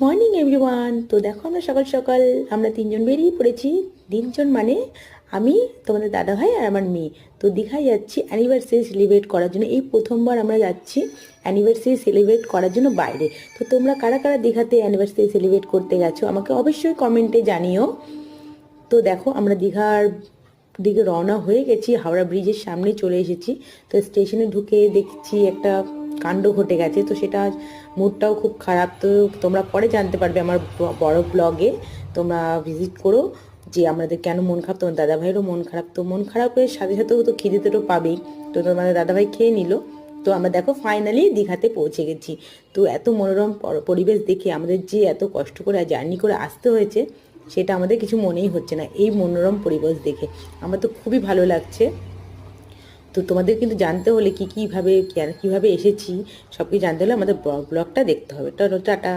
Morning everyone. তো দেখো আমরা সকাল সকাল আমরা তিনজন বেরিয়ে পড়েছি। তিনজন মানে আমি, তোমাদের দাদা ভাই আর আমার মেয়ে। তো দীঘায় যাচ্ছি অ্যানিভার্সারি সেলিব্রেট করার জন্য। এই প্রথমবার আমরা যাচ্ছি অ্যানিভার্সারি সেলিব্রেট করার জন্য বাইরে। তো তোমরা কারা কারা দীঘাতে অ্যানিভার্সারি সেলিব্রেট করতে গেছো আমাকে অবশ্যই কমেন্টে জানিও। তো দেখো আমরা দীঘার দিকে রওনা হয়ে গেছি, হাওড়া ব্রিজের সামনে চলে এসেছি। তো স্টেশনে ঢুকে দেখছি একটা কাণ্ড ঘটে গেছে, তো সেটা মুডটাও খুব খারাপ। তো তোমরা পরে জানতে পারবে আমার বড় ব্লগে। তোমরা ভিজিট করো যে আমাদের কেন মন খারাপ। তোমার দাদাভাইয়েরও মন খারাপ, তো মন খারাপের সাথে সাথেও তো খিদেতে তো পাবেই। তো তোমাদের দাদাভাই খেয়ে নিল। তো আমরা দেখো ফাইনালি দীঘাতে পৌঁছে গেছি। তো এত মনোরম পরিবেশ দেখে আমাদের যে এত কষ্ট করে জার্নি করে আসতে হয়েছে সেটা আমাদের কিছু মনেই হচ্ছে না এই মনোরম পরিবেশ দেখে। আমার তো খুবই ভালো লাগছে। তো তোমাদের কিন্তু জানতে হলে কীভাবে এসেছি সব কিছু জানতে হলে আমাদের ব্লগটা দেখতে হবে। টাটা।